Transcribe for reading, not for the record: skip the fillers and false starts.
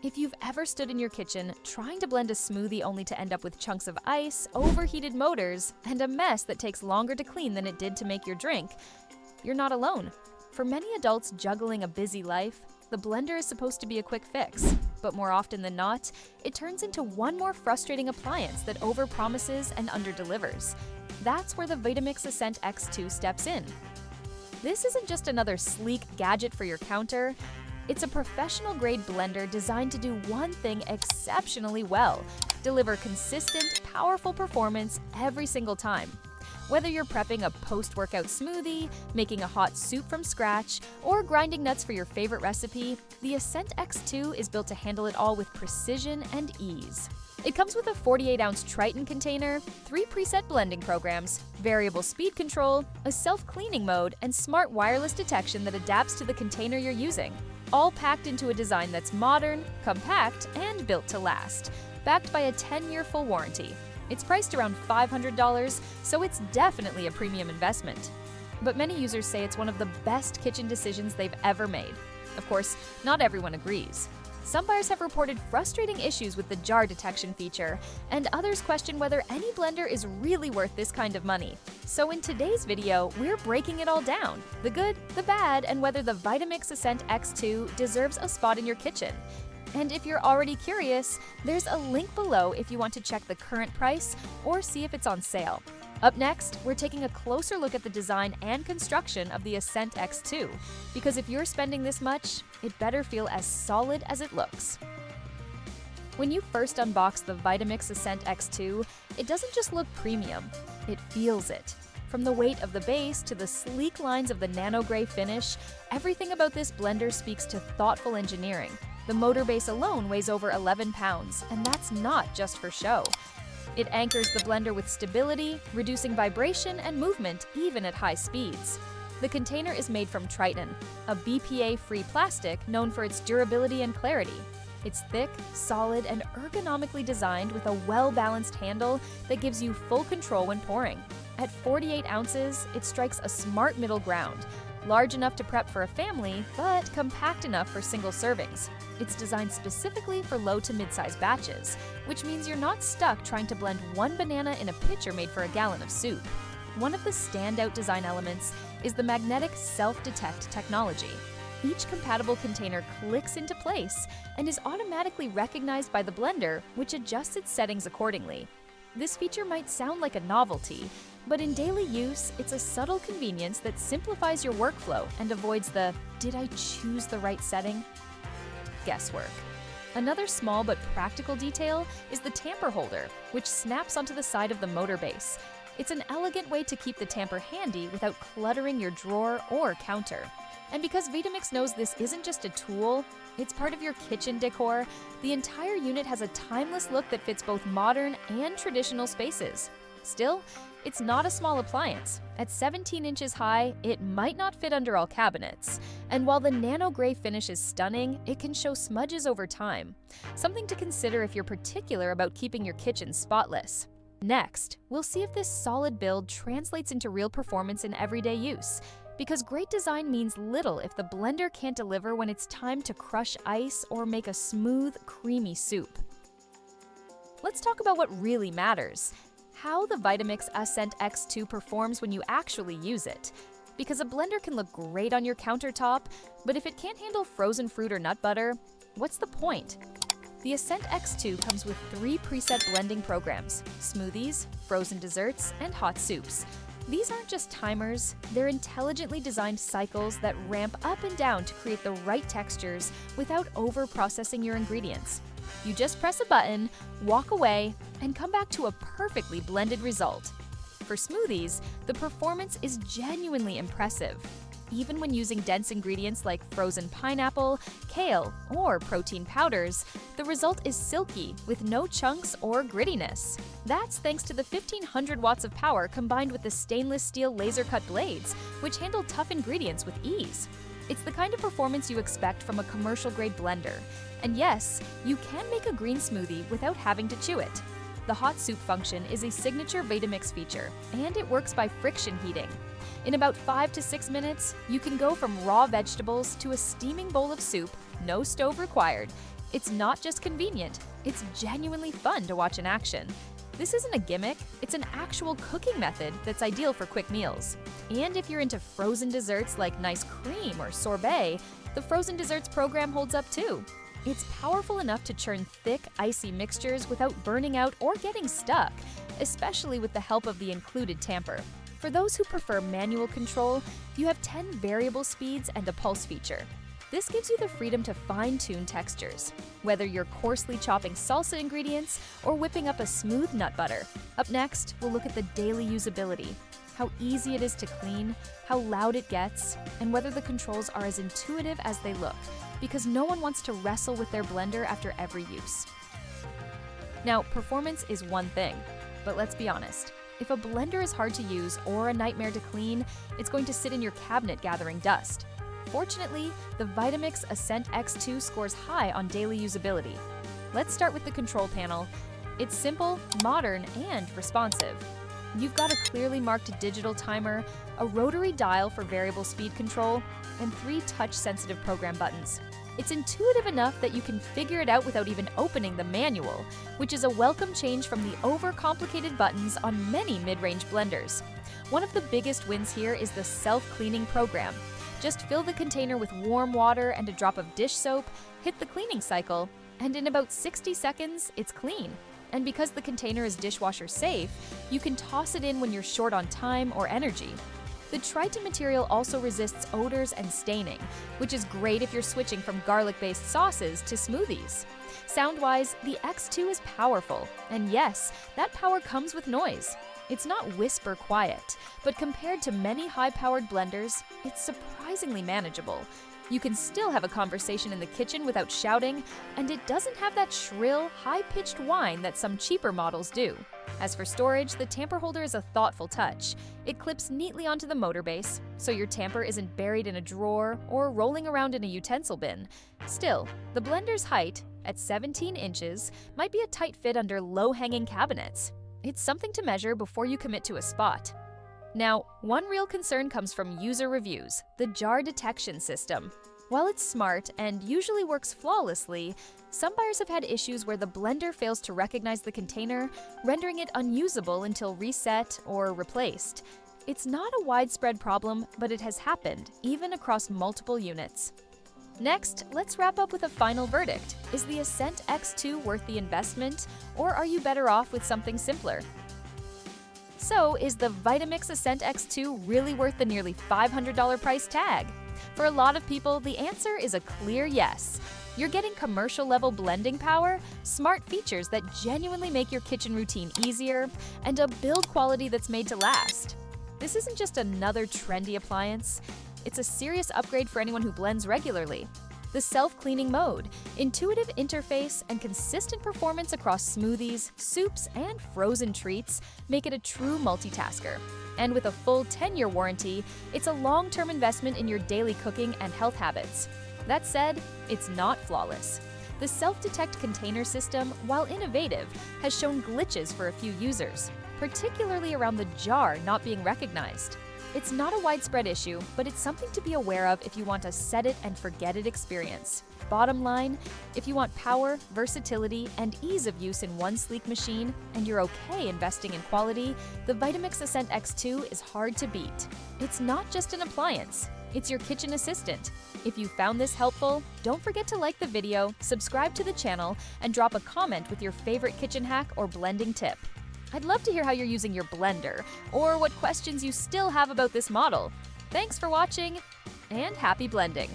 If you've ever stood in your kitchen trying to blend a smoothie only to end up with chunks of ice, overheated motors, and a mess that takes longer to clean than it did to make your drink, you're not alone. For many adults juggling a busy life, the blender is supposed to be a quick fix, but more often than not, it turns into one more frustrating appliance that overpromises and underdelivers. That's where the Vitamix Ascent X2 steps in. This isn't just another sleek gadget for your counter. It's a professional-grade blender designed to do one thing exceptionally well: deliver consistent, powerful performance every single time. Whether you're prepping a post-workout smoothie, making a hot soup from scratch, or grinding nuts for your favorite recipe, the Ascent X2 is built to handle it all with precision and ease. It comes with a 48-ounce Triton container, 3 preset blending programs, variable speed control, a self-cleaning mode, and smart wireless detection that adapts to the container you're using. All packed into a design that's modern, compact, and built to last, backed by a 10-year full warranty. It's priced around $500, so it's definitely a premium investment. But many users say it's one of the best kitchen decisions they've ever made. Of course, not everyone agrees. Some buyers have reported frustrating issues with the jar detection feature, and others question whether any blender is really worth this kind of money. So in today's video, we're breaking it all down: the good, the bad, and whether the Vitamix Ascent X2 deserves a spot in your kitchen. And if you're already curious, there's a link below if you want to check the current price or see if it's on sale. Up next, we're taking a closer look at the design and construction of the Ascent X2, because if you're spending this much, it better feel as solid as it looks. When you first unbox the Vitamix Ascent X2, it doesn't just look premium, it feels it. From the weight of the base to the sleek lines of the nano gray finish, everything about this blender speaks to thoughtful engineering. The motor base alone weighs over 11 pounds, and that's not just for show. It anchors the blender with stability, reducing vibration and movement even at high speeds. The container is made from Triton, a BPA-free plastic known for its durability and clarity. It's thick, solid, and ergonomically designed with a well-balanced handle that gives you full control when pouring. At 48 ounces, it strikes a smart middle ground, large enough to prep for a family, but compact enough for single servings. It's designed specifically for low to mid-size batches, which means you're not stuck trying to blend one banana in a pitcher made for a gallon of soup. One of the standout design elements is the magnetic self-detect technology. Each compatible container clicks into place and is automatically recognized by the blender, which adjusts its settings accordingly. This feature might sound like a novelty, but in daily use, it's a subtle convenience that simplifies your workflow and avoids the "did I choose the right setting?" guesswork. Another small but practical detail is the tamper holder, which snaps onto the side of the motor base. It's an elegant way to keep the tamper handy without cluttering your drawer or counter. And because Vitamix knows this isn't just a tool, it's part of your kitchen decor, the entire unit has a timeless look that fits both modern and traditional spaces. Still, it's not a small appliance. At 17 inches high, it might not fit under all cabinets. And while the nano gray finish is stunning, it can show smudges over time. Something to consider if you're particular about keeping your kitchen spotless. Next, we'll see if this solid build translates into real performance in everyday use. Because great design means little if the blender can't deliver when it's time to crush ice or make a smooth, creamy soup. Let's talk about what really matters: how the Vitamix Ascent X2 performs when you actually use it. Because a blender can look great on your countertop, but if it can't handle frozen fruit or nut butter, what's the point? The Ascent X2 comes with 3 preset blending programs: smoothies, frozen desserts, and hot soups. These aren't just timers, they're intelligently designed cycles that ramp up and down to create the right textures without over-processing your ingredients. You just press a button, walk away, and come back to a perfectly blended result. For smoothies, the performance is genuinely impressive. Even when using dense ingredients like frozen pineapple, kale, or protein powders, the result is silky with no chunks or grittiness. That's thanks to the 1500 watts of power combined with the stainless steel laser-cut blades, which handle tough ingredients with ease. It's the kind of performance you expect from a commercial-grade blender. And yes, you can make a green smoothie without having to chew it. The hot soup function is a signature Vitamix feature, and it works by friction heating. In about 5 to 6 minutes, you can go from raw vegetables to a steaming bowl of soup, no stove required, It's not just convenient, it's genuinely fun to watch in action. This isn't a gimmick, it's an actual cooking method that's ideal for quick meals. And if you're into frozen desserts like nice cream or sorbet, the frozen desserts program holds up too. It's powerful enough to churn thick, icy mixtures without burning out or getting stuck, especially with the help of the included tamper. For those who prefer manual control, you have 10 variable speeds and a pulse feature. This gives you the freedom to fine-tune textures, whether you're coarsely chopping salsa ingredients or whipping up a smooth nut butter. Up next, we'll look at the daily usability, how easy it is to clean, how loud it gets, and whether the controls are as intuitive as they look, because no one wants to wrestle with their blender after every use. Now, performance is one thing, but let's be honest. If a blender is hard to use or a nightmare to clean, it's going to sit in your cabinet gathering dust. Fortunately, the Vitamix Ascent X2 scores high on daily usability. Let's start with the control panel. It's simple, modern, and responsive. You've got a clearly marked digital timer, a rotary dial for variable speed control, and 3 touch-sensitive program buttons. It's intuitive enough that you can figure it out without even opening the manual, which is a welcome change from the overcomplicated buttons on many mid-range blenders. One of the biggest wins here is the self-cleaning program. Just fill the container with warm water and a drop of dish soap, hit the cleaning cycle, and in about 60 seconds, it's clean. And because the container is dishwasher safe, you can toss it in when you're short on time or energy. The Triton material also resists odors and staining, which is great if you're switching from garlic-based sauces to smoothies. Sound-wise, the X2 is powerful, and yes, that power comes with noise. It's not whisper quiet, but compared to many high-powered blenders, it's surprisingly manageable. You can still have a conversation in the kitchen without shouting, and it doesn't have that shrill, high-pitched whine that some cheaper models do. As for storage, the tamper holder is a thoughtful touch. It clips neatly onto the motor base, so your tamper isn't buried in a drawer or rolling around in a utensil bin. Still, the blender's height, at 17 inches, might be a tight fit under low-hanging cabinets. It's something to measure before you commit to a spot. Now, one real concern comes from user reviews, the jar detection system. While it's smart and usually works flawlessly, some buyers have had issues where the blender fails to recognize the container, rendering it unusable until reset or replaced. It's not a widespread problem, but it has happened, even across multiple units. Next, let's wrap up with a final verdict. Is the Ascent X2 worth the investment, or are you better off with something simpler? So, is the Vitamix Ascent X2 really worth the nearly $500 price tag? For a lot of people, the answer is a clear yes. You're getting commercial-level blending power, smart features that genuinely make your kitchen routine easier, and a build quality that's made to last. This isn't just another trendy appliance. It's a serious upgrade for anyone who blends regularly. The self-cleaning mode, intuitive interface, and consistent performance across smoothies, soups, and frozen treats make it a true multitasker. And with a full 10-year warranty, it's a long-term investment in your daily cooking and health habits. That said, it's not flawless. The self-detect container system, while innovative, has shown glitches for a few users, particularly around the jar not being recognized. It's not a widespread issue, but it's something to be aware of if you want a set-it-and-forget-it experience. Bottom line, if you want power, versatility, and ease of use in one sleek machine, and you're okay investing in quality, the Vitamix Ascent X2 is hard to beat. It's not just an appliance, it's your kitchen assistant. If you found this helpful, don't forget to like the video, subscribe to the channel, and drop a comment with your favorite kitchen hack or blending tip. I'd love to hear how you're using your blender, or what questions you still have about this model. Thanks for watching, and happy blending!